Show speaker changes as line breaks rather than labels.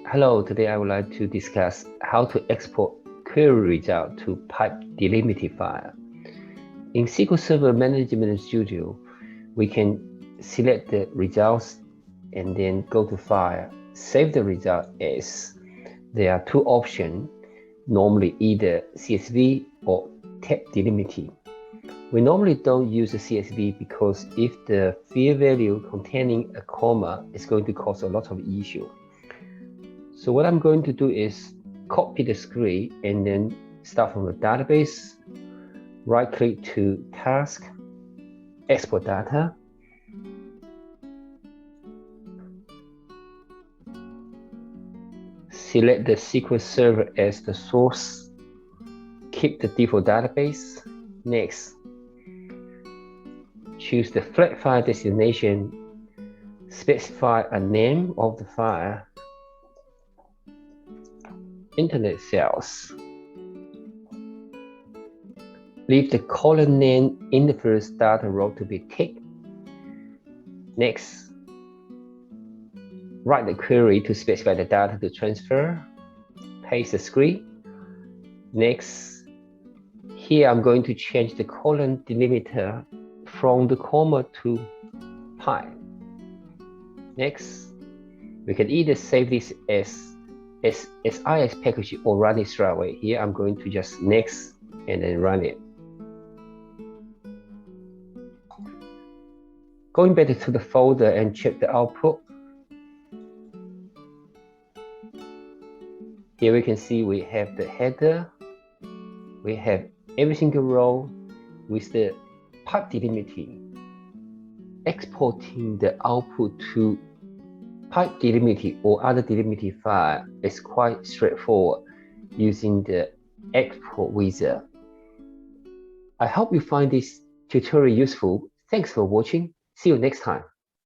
Hello, today I would like to discuss how to export query result to pipe delimited file. In SQL Server Management Studio, we can select the results and then go to File, save the result as. There are two options, normally either CSV or tab delimited. We normally don't use the CSV because if the field value containing a comma is going to cause a lot of issue. So what I'm going to do is copy the script and then start from the database, right click to task, export data. Select the SQL Server as the source, keep the default database. Next, choose the flat file destination, specify a name of the file, internet sales. Leave the column name in the first data row to be ticked. Next, write the query to specify the data to transfer. Paste the script. Next, here I'm going to change the column delimiter from the comma to pipe. Next, we can either save this as SIS package or run it straight away. Here I'm going to just next and then run it. Going back to the folder and check the output. Here we can see we have the header. We have every single row with the pipe delimiting. Exporting the output to pipe delimited or other delimited file is quite straightforward using the export wizard. I hope you find this tutorial useful. Thanks for watching. See you next time.